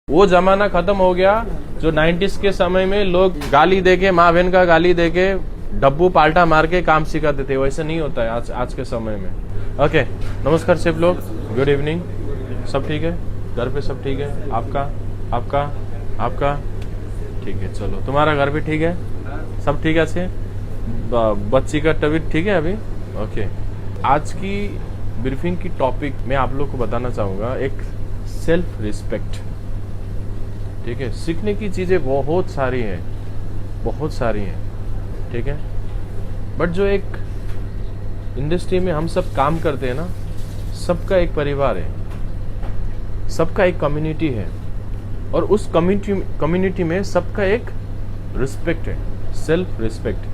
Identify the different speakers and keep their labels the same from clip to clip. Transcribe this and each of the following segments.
Speaker 1: वो जमाना खत्म हो गया जो 90s के समय में लोग गाली देके, माँ बहन का गाली देके, डब्बू पाल्टा मार के काम सिखाते थे। वैसे नहीं होता है आज के समय में। ओके, नमस्कार सब लोग, गुड इवनिंग। सब ठीक है? घर पे सब ठीक है? आपका ठीक है। चलो, तुम्हारा घर भी ठीक है? सब ठीक है? बच्ची का तबीयत ठीक है अभी? ओके। आज की ब्रीफिंग की टॉपिक मैं आप लोग को बताना चाहूंगा, एक सेल्फ रिस्पेक्ट। ठीक है, सीखने की चीजें बहुत सारी हैं, ठीक है। बट जो एक इंडस्ट्री में हम सब काम करते हैं ना, सबका एक परिवार है, सबका एक कम्युनिटी है, और उस कम्युनिटी में सबका एक रिस्पेक्ट है, सेल्फ रिस्पेक्ट।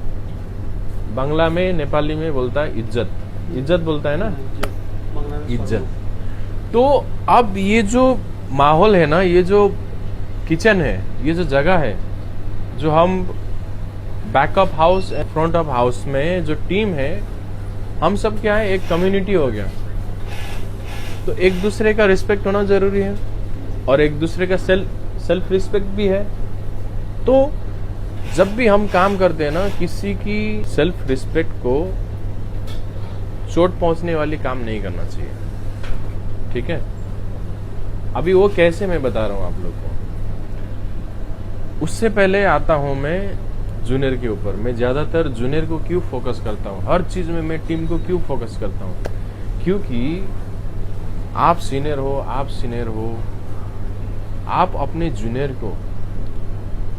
Speaker 1: बांग्ला में, नेपाली में बोलता है इज्जत बोलता है ना, इज्जत। तो अब ये जो माहौल है ना, ये जो किचन है, ये जो जगह है, जो हम backup house and front of house में जो टीम है, हम सब क्या है, एक कम्युनिटी हो गया। तो एक दूसरे का रिस्पेक्ट होना जरूरी है, और एक दूसरे का सेल्फ रिस्पेक्ट भी है। तो जब भी हम काम करते हैं ना, किसी की सेल्फ रिस्पेक्ट को चोट पहुंचने वाली काम नहीं करना चाहिए। ठीक है, अभी वो कैसे मैं बता रहा हूं आप लोग को। उससे पहले आता हूं मैं जूनियर के ऊपर। मैं ज्यादातर जूनियर को क्यों फोकस करता हूं, हर चीज में मैं टीम को क्यों फोकस करता हूं, क्योंकि आप सीनियर हो, आप अपने जूनियर को,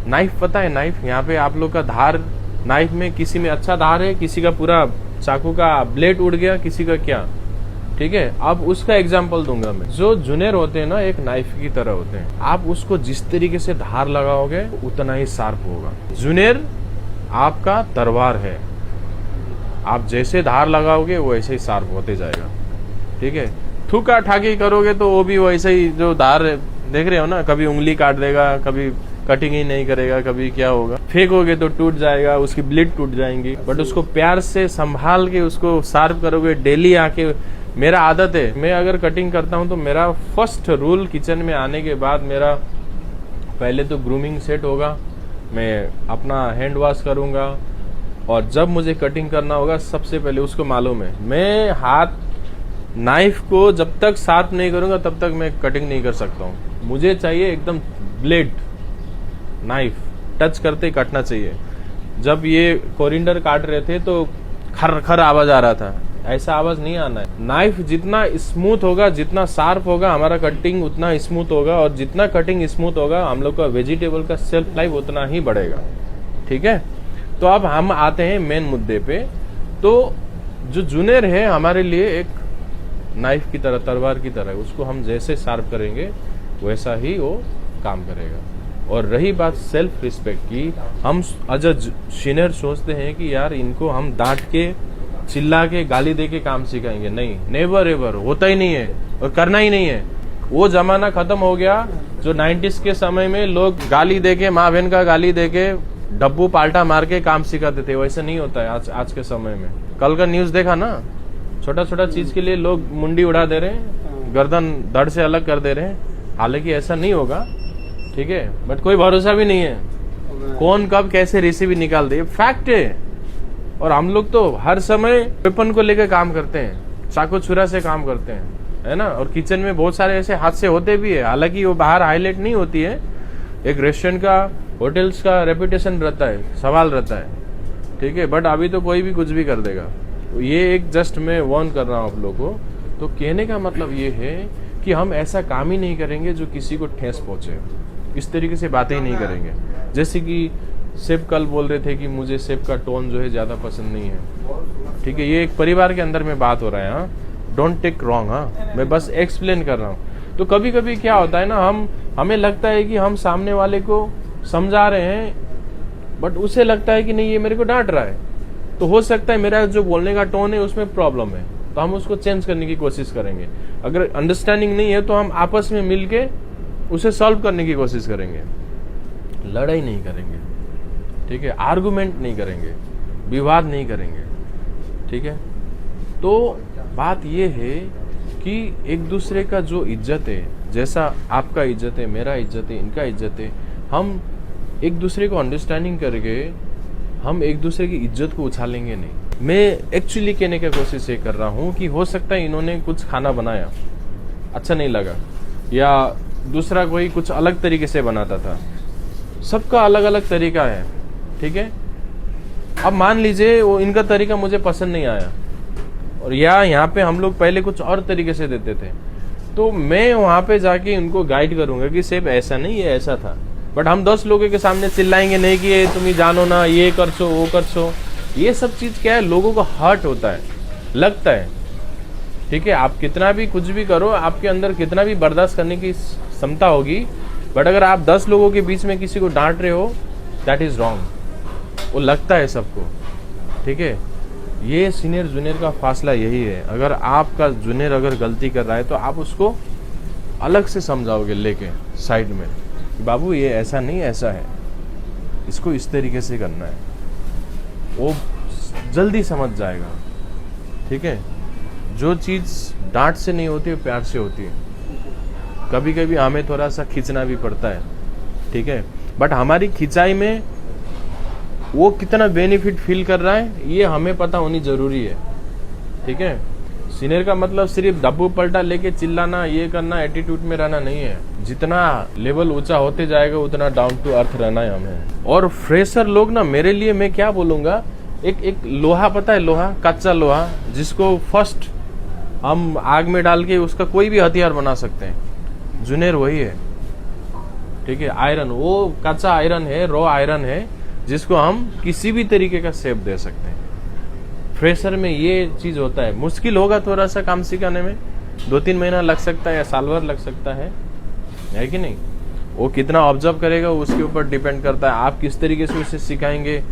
Speaker 1: नाइफ पता है, नाइफ यहाँ पे आप लोग का धार, नाइफ में किसी में अच्छा धार है, किसी का पूरा चाकू का ब्लेड उड़ गया, किसी का क्या। ठीक है, अब उसका एग्जांपल दूंगा मैं। जो जूनियर होते हैं ना, एक नाइफ की तरह होते हैं। आप उसको जिस तरीके से धार लगाओगे उतना ही शार्प होगा। जूनियर आपका तलवार है, आप जैसे धार लगाओगे वो ऐसे ही शार्प होते जाएगा। ठीक है, थूका ठाकी करोगे तो वो भी वैसे ही, जो धार देख रहे हो ना, कभी उंगली काट देगा, कभी कटिंग ही नहीं करेगा, कभी क्या होगा, फेंकोगे तो टूट जाएगा, उसकी ब्लेड टूट जाएंगी। बट उसको प्यार से संभाल के उसको शार्प करोगे। डेली आके, मेरा आदत है, मैं अगर कटिंग करता हूं तो मेरा फर्स्ट रूल किचन में आने के बाद, मेरा पहले तो ग्रूमिंग सेट होगा, मैं अपना हैंड वॉश करूंगा, और जब मुझे कटिंग करना होगा सबसे पहले उसको मालूम है, मैं हाथ नाइफ को जब तक साफ नहीं करूंगा तब तक मैं कटिंग नहीं कर सकता हूं। मुझे चाहिए एकदम ब्लेड, नाइफ टच करते ही कटना चाहिए। जब ये कोरिंडर काट रहे थे तो खर खर आवाज आ रहा था, ऐसा आवाज नहीं आना है। नाइफ जितना स्मूथ होगा, जितना शार्प होगा, हमारा कटिंग उतना स्मूथ होगा, और जितना कटिंग स्मूथ होगा, हम लोग का वेजिटेबल का शेल्फ लाइफ उतना ही बढ़ेगा। ठीक है, तो अब हम आते हैं मेन मुद्दे पे। तो जो जूनियर है हमारे लिए एक नाइफ की तरह, तलवार की तरह, उसको हम जैसे शार्प करेंगे वैसा ही वो काम करेगा। और रही बात सेल्फ रिस्पेक्ट की, हम एज अ सीनियर सोचते हैं कि यार इनको हम डांट के, चिल्ला के, गाली दे के काम सिखाएंगे। नहीं, नेवर एवर, होता ही नहीं है और करना ही नहीं है। वो जमाना खत्म हो गया जो 90s के समय में लोग गाली देके, माँ बहन का गाली देके, डब्बू पाल्टा मार के काम सिखाते थे। वैसे नहीं होता है आज के समय में। कल का न्यूज देखा ना, छोटा छोटा चीज के लिए लोग मुंडी उड़ा दे रहे हैं, गर्दन धड़ से अलग कर दे रहे हैं। हालांकि ऐसा नहीं होगा, ठीक है, बट कोई भरोसा भी नहीं है, कौन कब कैसे रेसिपी निकाल दे, फैक्ट है। और हम लोग तो हर समय वेपन को लेकर काम करते हैं, चाकू छुरा से काम करते हैं, है ना। और किचन में बहुत सारे ऐसे हादसे होते भी है, हालांकि वो बाहर हाईलाइट नहीं होती है। एक रेस्टोरेंट का, होटल्स का रेपुटेशन रहता है, सवाल रहता है, ठीक है, बट अभी तो कोई भी कुछ भी कर देगा। ये एक जस्ट मैं वार्न कर रहा हूं आप लोगों को। तो कहने का मतलब ये है कि हम ऐसा काम ही नहीं करेंगे जो किसी को ठेस पहुंचे, इस तरीके से बातें ही नहीं करेंगे। जैसे कि सेफ कल बोल रहे थे कि मुझे सेफ का टोन जो है ज्यादा पसंद नहीं है। ठीक है, ये एक परिवार के अंदर में बात हो रहा है, हाँ, डोंट टेक रॉन्ग, हाँ, मैं बस एक्सप्लेन कर रहा हूँ। तो कभी कभी क्या होता है ना, हमें लगता है कि हम सामने वाले को समझा रहे हैं, बट उसे लगता है कि नहीं, ये मेरे को डांट रहा है। तो हो सकता है मेरा जो बोलने का टोन है उसमें प्रॉब्लम है, तो हम उसको चेंज करने की कोशिश करेंगे। अगर अंडरस्टैंडिंग नहीं है तो हम आपस में मिलके उसे सॉल्व करने की कोशिश करेंगे, लड़ाई नहीं करेंगे। ठीक है, आर्गुमेंट नहीं करेंगे, विवाद नहीं करेंगे। ठीक है, तो बात यह है कि एक दूसरे का जो इज्जत है, जैसा आपका इज्जत है, मेरा इज्जत है, इनका इज्जत है, हम एक दूसरे को अंडरस्टैंडिंग करके हम एक दूसरे की इज्जत को उछालेंगे नहीं। मैं एक्चुअली कहने की कोशिश ये कर रहा हूँ कि हो सकता है इन्होंने कुछ खाना बनाया, अच्छा नहीं लगा, या दूसरा कोई कुछ अलग तरीके से बनाता था। सबका अलग अलग तरीका है, ठीक है। अब मान लीजिए वो इनका तरीका मुझे पसंद नहीं आया, और या यहाँ पे हम लोग पहले कुछ और तरीके से देते थे, तो मैं वहां पे जाके उनको गाइड करूंगा कि सेब ऐसा नहीं, ये ऐसा था। बट हम 10 लोगों के सामने चिल्लाएंगे नहीं कि ये तुम ही जानो ना, ये कर सो, वो कर सो। ये सब चीज क्या है, लोगों को हर्ट होता है, लगता है, ठीक है। आप कितना भी कुछ भी करो, आपके अंदर कितना भी बर्दाश्त करने की क्षमता होगी, बट अगर आप 10 लोगों के बीच में किसी को डांट रहे हो, दैट इज रॉन्ग। वो लगता है सबको, ठीक है। ये सीनियर जूनियर का फासला यही है। अगर आपका जूनियर अगर गलती कर रहा है तो आप उसको अलग से समझाओगे, लेके साइड में, बाबू ये ऐसा नहीं, ऐसा है, इसको इस तरीके से करना है। वो जल्दी समझ जाएगा, ठीक है। जो चीज डांट से नहीं होती, प्यार से होती है। कभी कभी हमें थोड़ा सा खींचना भी पड़ता है, ठीक है, बट हमारी खिंचाई में वो कितना बेनिफिट फील कर रहा है ये हमें पता होनी जरूरी है, ठीक है। सीनियर का मतलब सिर्फ डब्बू पलटा लेके चिल्लाना, ये करना, एटीट्यूड में रहना नहीं है। जितना लेवल ऊंचा होते जाएगा उतना डाउन टू अर्थ रहना है हमें। और फ्रेशर लोग ना, मेरे लिए मैं क्या बोलूंगा, एक लोहा, पता है लोहा, कच्चा लोहा, जिसको फर्स्ट हम आग में डाल के उसका कोई भी हथियार बना सकते हैं, जूनियर वही है, ठीक है। आयरन, वो कच्चा आयरन है, रॉ आयरन है, जिसको हम किसी भी तरीके का शेप दे सकते हैं। फ्रेशर में ये चीज होता है। मुश्किल होगा थोड़ा सा काम सिखाने में, 2-3 महीना लग सकता है या साल भर लग सकता है कि नहीं। वो कितना ऑब्जर्व करेगा उसके ऊपर डिपेंड करता है। आप किस तरीके से उसे सिखाएंगे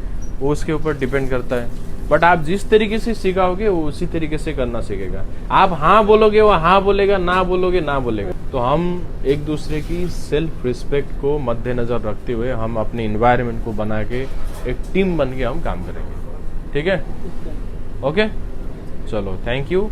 Speaker 1: वो उसके ऊपर डिपेंड करता है। बट आप जिस तरीके से सिखाओगे वो उसी तरीके से करना सीखेगा। आप हाँ बोलोगे वो हाँ बोलेगा, ना बोलोगे ना बोलेगा। तो हम एक दूसरे की सेल्फ रिस्पेक्ट को मद्देनजर रखते हुए हम अपने इन्वायरमेंट को बना के एक टीम बन के हम काम करेंगे, ठीक है। ओके, चलो, थैंक यू।